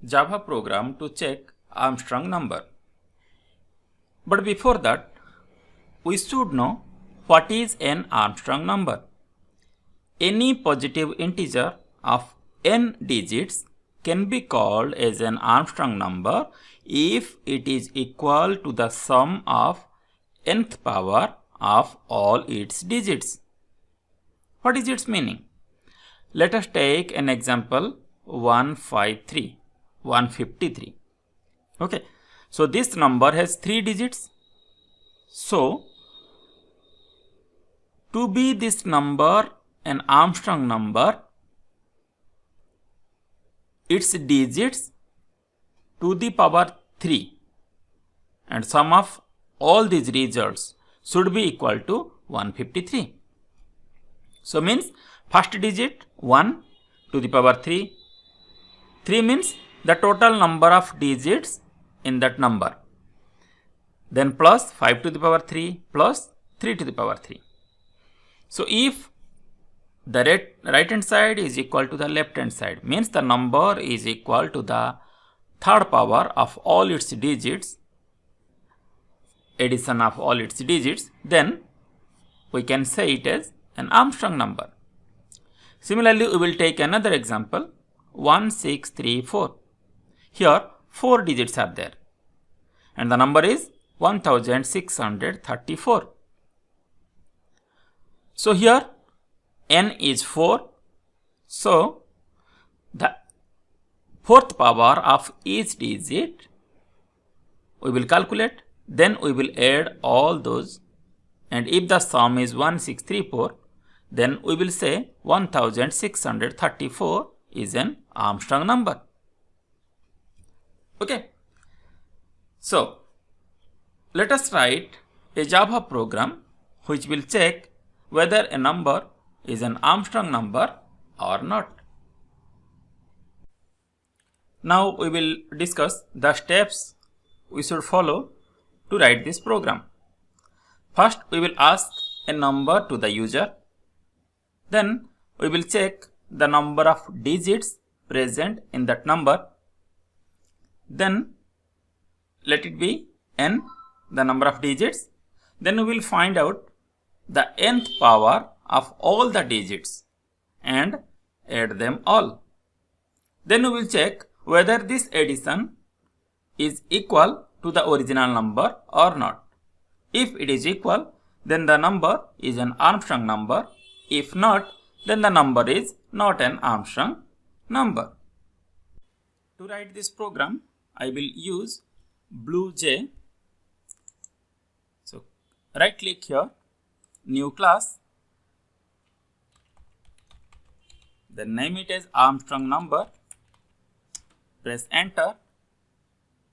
Java program to check Armstrong number. But before that, we should know what is an Armstrong number. Any positive integer of n digits can be called as an Armstrong number if it is equal to the sum of nth power of all its digits. What is its meaning? Let us take an example 153. Okay, so this number has 3 digits. So, to be this number an Armstrong number, its digits to the power 3 and sum of all these results should be equal to 153. So means first digit 1 to the power 3. 3 means the total number of digits in that number. Then plus 5 to the power 3 plus 3 to the power 3. So if the right hand side is equal to the left hand side, means the number is equal to the third power of all its digits, addition of all its digits, then we can say it as an Armstrong number. Similarly, we will take another example 1634. Here 4 digits are there and the number is 1634. So here n is 4. So the fourth power of each digit we will calculate, then we will add all those, and if the sum is 1634, then we will say 1634 is an Armstrong number. Okay. So let us write a Java program which will check whether a number is an Armstrong number or not. Now we will discuss the steps we should follow to write this program. First, we will ask a number to the user. Then we will check the number of digits present in that number. Then let it be n, the number of digits. Then we will find out the nth power of all the digits and add them all. Then we will check whether this addition is equal to the original number or not. If it is equal, then the number is an Armstrong number. If not, then the number is not an Armstrong number. To write this program, I will use BlueJ. So right click here, new class, then name it as Armstrong number, press enter.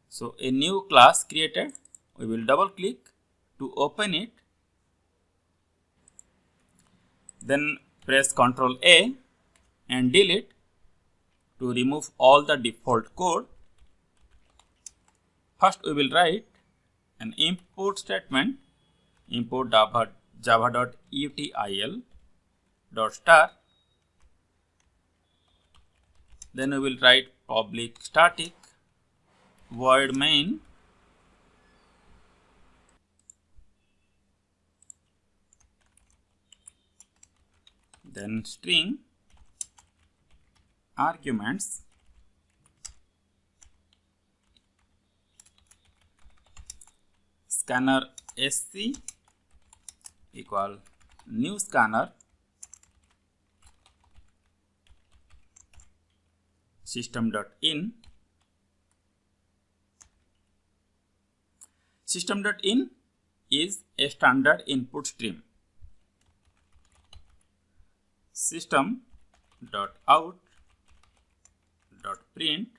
So a new class created, we will double click to open it, then press Ctrl A and delete to remove all the default code. First we will write an import statement, import java.util.star. Then we will write public static void main then string arguments scanner sc equal new scanner system.in. System.in is a standard input stream. System.out.print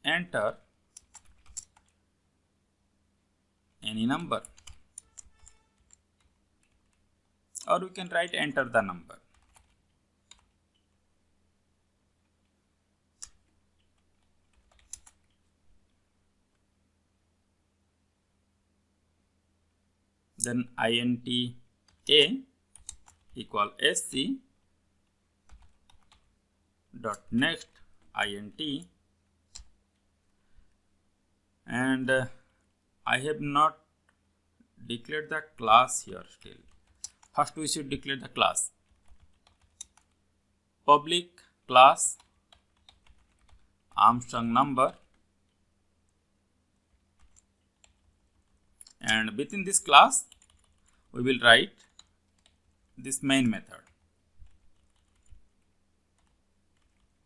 enter any number, or we can write enter the number. Then int a equal sc dot next int, and I have not declared the class here still. First we should declare the class. Public class Armstrong number, and within this class we will write this main method.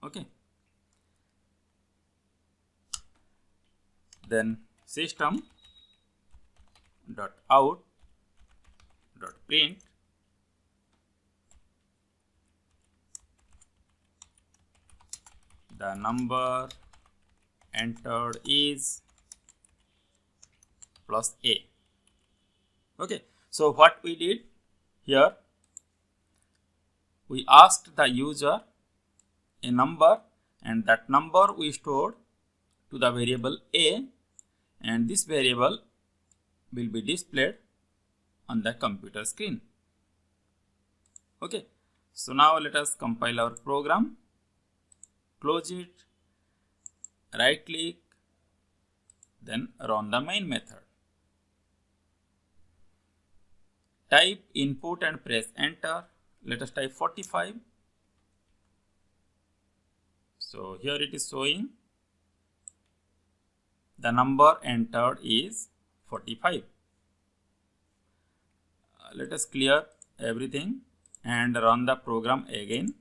Okay. Then system dot out dot print the number entered is plus a. Okay, so what we did here, we asked the user a number, and that number we stored to the variable a, and this variable will be displayed on the computer screen. Okay, so now let us compile our program, close it, right click, then run the main method. Type input and press enter. Let us type 45. So here it is showing the number entered is 45. Let us clear everything and run the program again.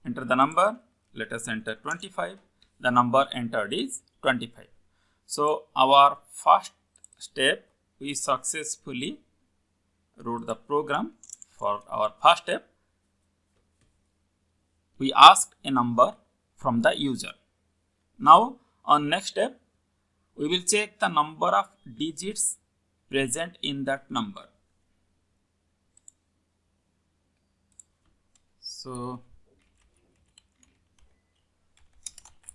Enter the number. Let us enter 25. The number entered is 25. So our first step, we successfully wrote the program. For our first step, we asked a number from the user. Now on next step, we will check the number of digits present in that number. So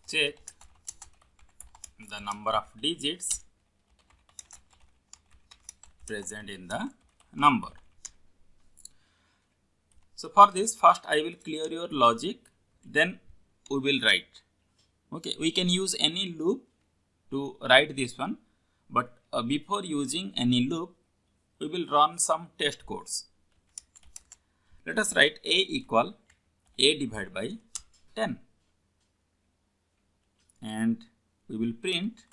check the number of digits present in the number. So for this, first I will clear your logic, then we will write. Okay, we can use any loop to write this one, but before using any loop, we will run some test codes. Let us write a equal a divided by 10, and we will print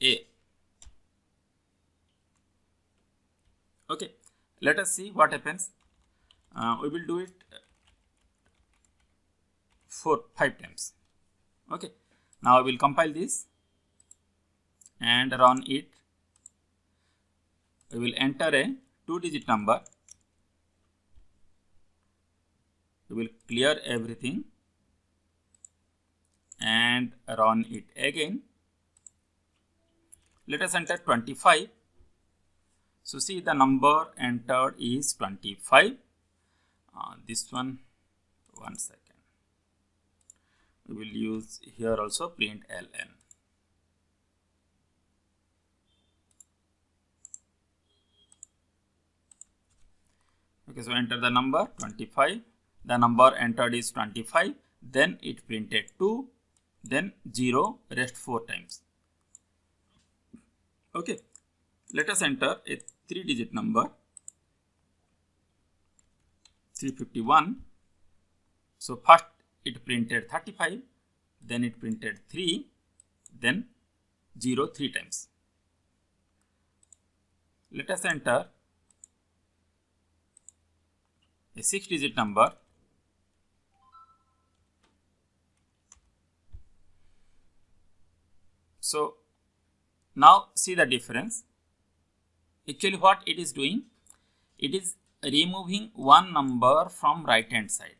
a. Okay, let us see what happens. We will do it 5 times. Okay, now I will compile this and run it. We will enter a 2-digit number. We will clear everything and run it again. Let us enter 25. So see, the number entered is 25. This one second. We will use here also print ln. Okay, so enter the number 25. The number entered is 25. Then it printed 2, then 0, rest 4 times. Okay, let us enter a 3-digit number, 351. So first it printed 35, then it printed 3, then 0 3 times. Let us enter a 6-digit number, so now see the difference. Actually what it is doing, it is removing one number from right hand side.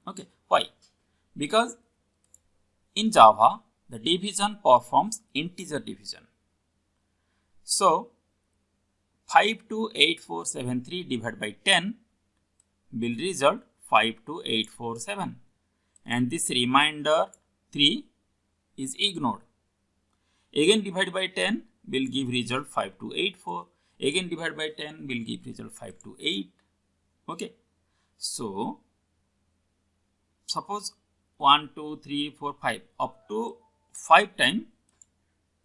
Okay, why? Because in Java the division performs integer division. So 528473 divided by 10 will result 52847, and this remainder 3 is ignored. Again divide by 10 will give result 5284. Again divide by 10 will give result 528. Okay. So suppose 1, 2, 3, 4, 5 up to 5 times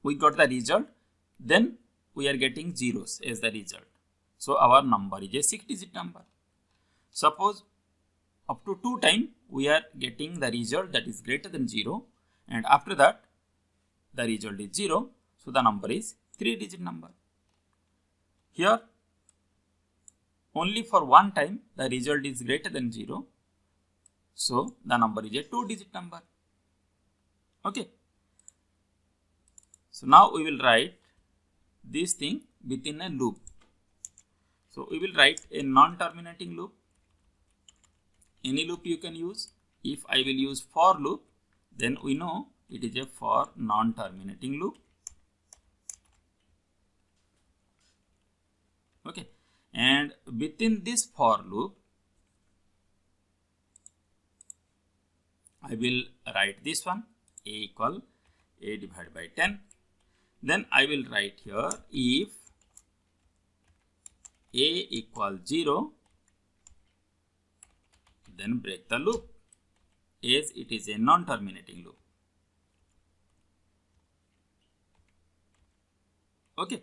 we got the result, then we are getting zeros as the result. So our number is a 6-digit number. Suppose up to 2 times we are getting the result that is greater than 0, and after that the result is 0, so the number is 3-digit number. Here only for 1 time the result is greater than 0, so the number is a 2-digit number. Okay. So now we will write this thing within a loop. So we will write a non-terminating loop. Any loop you can use. If I will use for loop, then we know it is a for non-terminating loop. Okay. And within this for loop, I will write this one, a equal a divided by 10. Then I will write here if a equals 0, then break the loop as it is a non-terminating loop. Okay.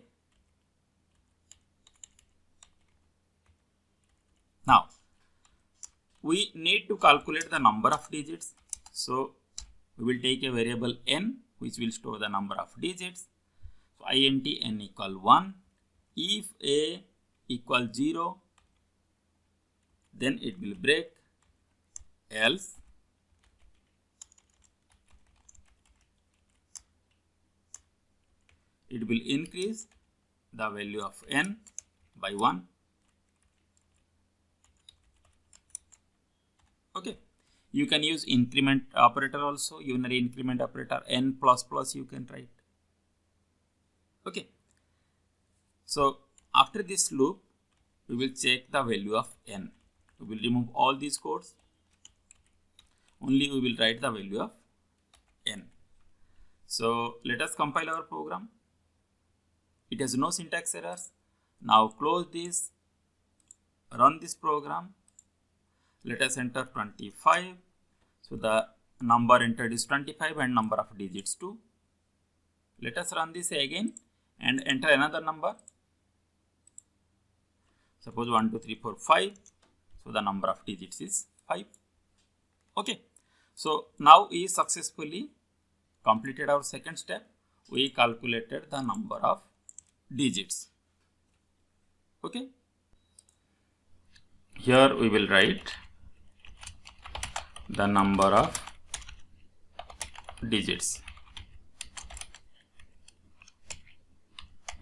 Now we need to calculate the number of digits. So we will take a variable n which will store the number of digits. So int n equal 1. If a equal 0, then it will break, else it will increase the value of n by 1. Okay. You can use increment operator also, unary increment operator, n plus plus you can write. Okay. So after this loop, we will check the value of n. We will remove all these codes. Only we will write the value of n. So let us compile our program. It has no syntax errors. Now close this, run this program. Let us enter 25. So the number entered is 25 and number of digits 2. Let us run this again and enter another number. Suppose 1, 2, 3, 4, 5. So the number of digits is 5. Okay. So now we successfully completed our second step. We calculated the number of digits. Okay. Here we will write the number of digits.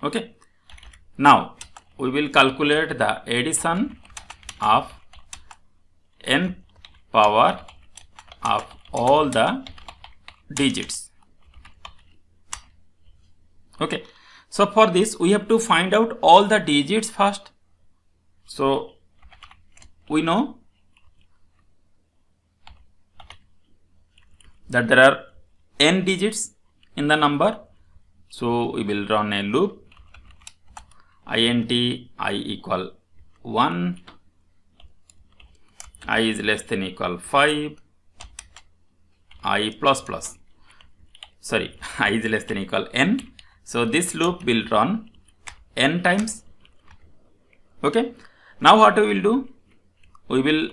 Okay. Now we will calculate the addition of n power of all the digits. Okay. So for this we have to find out all the digits first. So we know that there are n digits in the number. So we will run a loop. Int I equal 1, I is less than equal 5, I plus plus, sorry, I is less than equal n. So this loop will run n times. Okay. Now what we will do? We will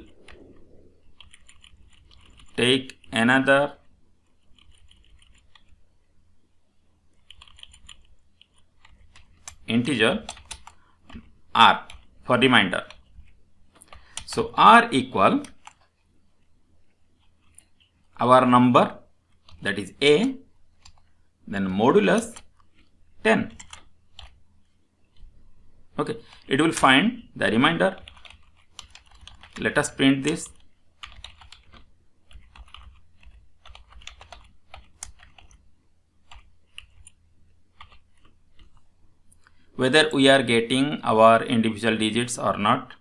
take another integer r for reminder. So r equal our number, that is a, then modulus 10. Okay, it will find the remainder. Let us print this. Whether we are getting our individual digits or not.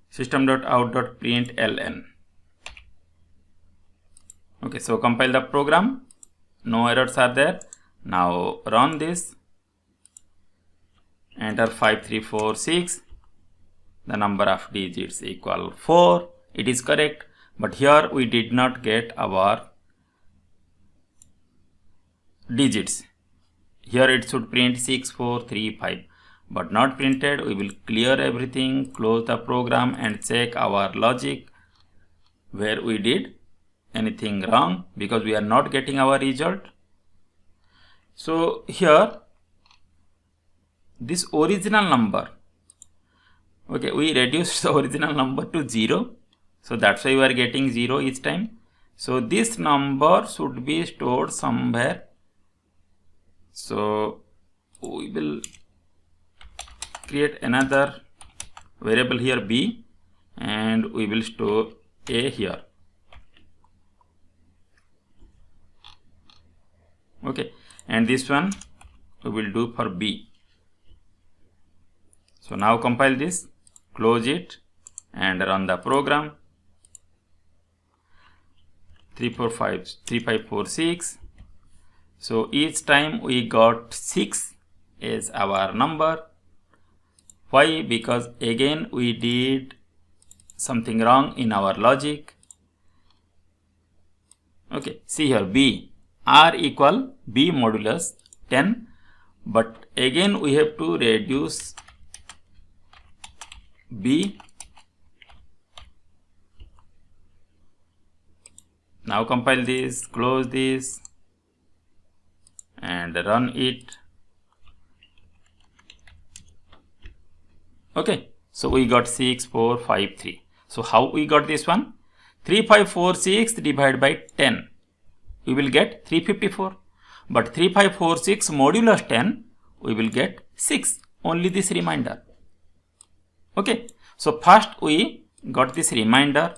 System.out.println. Okay, so compile the program. No errors are there. Now run this. Enter 5346. The number of digits equal 4. It is correct, but here we did not get our digits. Here it should print 6435, but not printed. We will clear everything, close the program and check our logic where we did anything wrong, because we are not getting our result. So here this original number, okay, we reduced the original number to 0, so that's why we are getting 0 each time. So this number should be stored somewhere. So we will create another variable here, b, and we will store a here. Okay, and this one we will do for b. So now compile this, close it and run the program. 3546. So each time we got 6 as our number. Why? Because again we did something wrong in our logic. Okay, see here, b, r equal b modulus 10, but again we have to reduce b. Now compile this, close this and run it. Okay, so we got 6453. So how we got this one? 3546 divided by 10, we will get 354, but 3546 modulus 10, we will get 6, only this remainder. Okay, so first we got this remainder,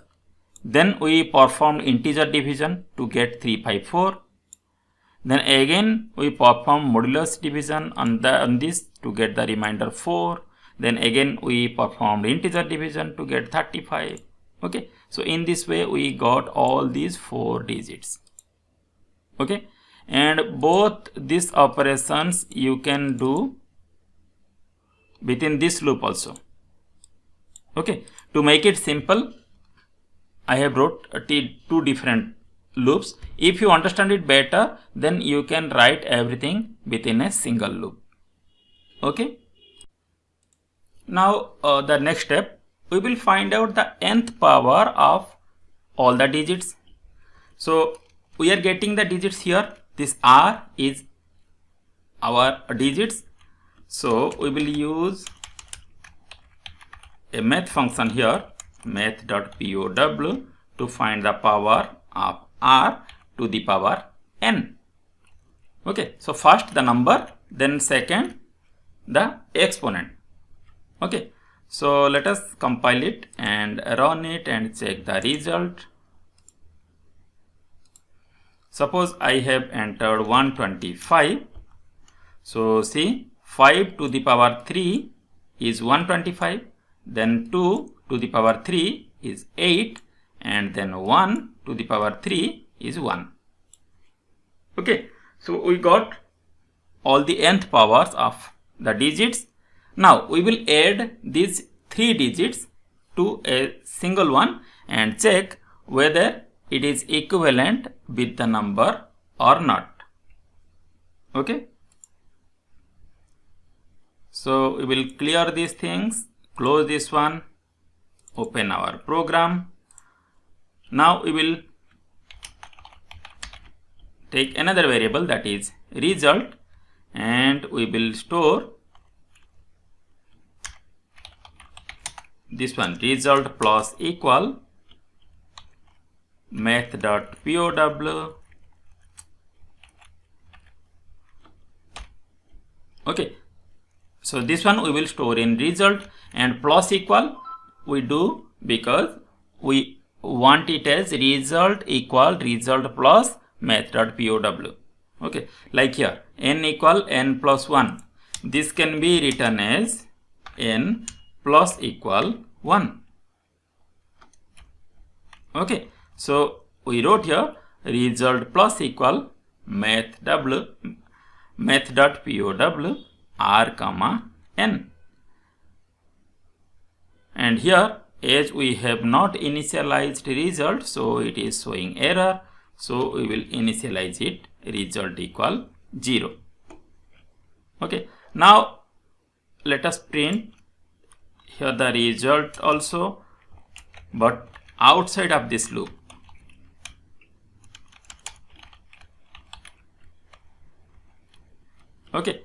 then we performed integer division to get 354, then again we perform modulus division on this to get the remainder 4, then again we performed integer division to get 35. Okay, so in this way we got all these 4 digits. Okay, and both these operations you can do within this loop also. Okay, to make it simple, I have wrote 2 different loops. If you understand it better, then you can write everything within a single loop. Okay. Now the next step, we will find out the nth power of all the digits. So we are getting the digits here. This r is our digits. So we will use a math function here, math.pow, to find the power of r to the power n. Okay, so first the number, then second the exponent. Okay, so let us compile it and run it and check the result. Suppose I have entered 125. So see, 5 to the power 3 is 125, then 2 to the power 3 is 8, and then 1 to the power 3 is 1. Okay, so we got all the nth powers of the digits. Now we will add these 3 digits to a single one and check whether it is equivalent with the number or not. Okay, so we will clear these things, close this one, open our program. Now we will take another variable, that is result, and we will store this one, result plus equal math.pow. Okay, so this one we will store in result, and plus equal we do because we want it as result equal result plus math.pow. Okay, like here n equal n plus 1, this can be written as n plus equal 1. Okay, so we wrote here result plus equal math.pow r comma n. And here, as we have not initialized result, so it is showing error. So we will initialize it, result equal 0. Okay, now let us print here the result also, but outside of this loop. Okay,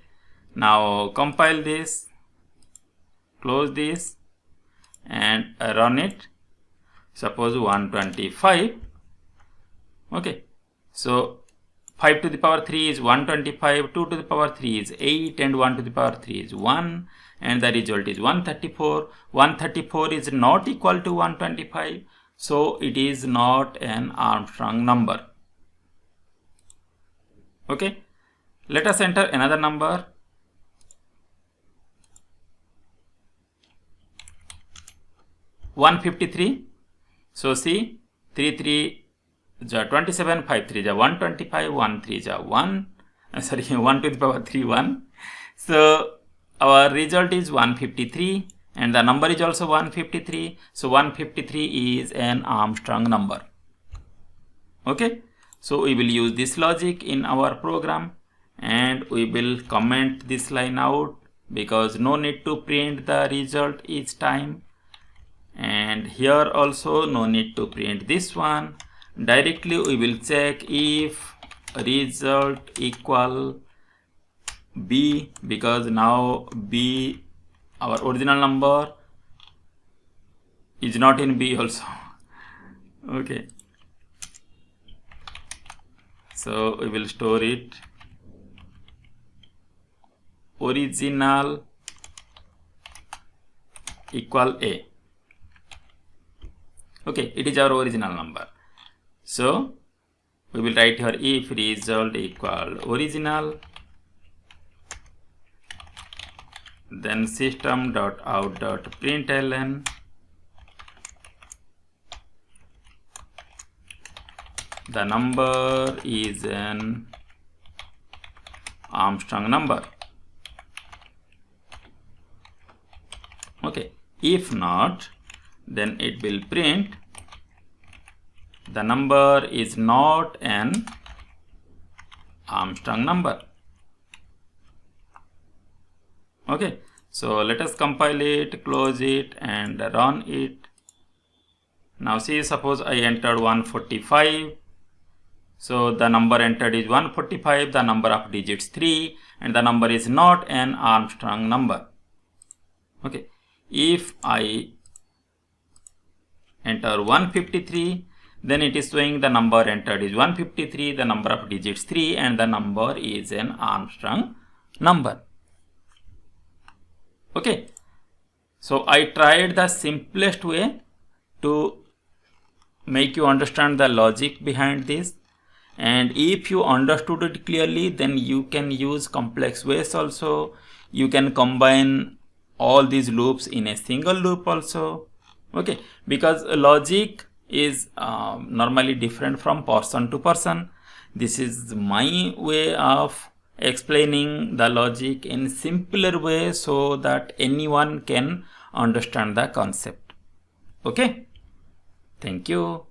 now compile this, close this and run it. Suppose 125. Okay, so 5 to the power 3 is 125, 2 to the power 3 is 8 and 1 to the power 3 is 1 and the result is 134. 134 is not equal to 125, so it is not an Armstrong number. Okay, let us enter another number. 153. So see, 3 3 ja 27, 5 3 ja 125, 1 3 ja 1 to the power 3 1. So our result is 153 and the number is also 153. So 153 is an Armstrong number. Okay, so we will use this logic in our program and we will comment this line out because no need to print the result each time. And here also no need to print this one. Directly we will check if result equal B, because now B, our original number, is not in B also. Okay, so we will store it original equal A. Okay, it is our original number. So we will write here if result equal original, then system.out.println the number is an Armstrong number. Okay, if not, then it will print the number is not an Armstrong number. Okay, so let us compile it, close it and run it. Now see, suppose I entered 145. So the number entered is 145, the number of digits 3 and the number is not an Armstrong number. Okay, if I enter 153, then it is showing the number entered is 153, the number of digits 3 and the number is an Armstrong number. Okay, so I tried the simplest way to make you understand the logic behind this, and if you understood it clearly, then you can use complex ways also. You can combine all these loops in a single loop also. Okay, because logic is normally different from person to person. This is my way of explaining the logic in simpler way so that anyone can understand the concept. Okay, thank you.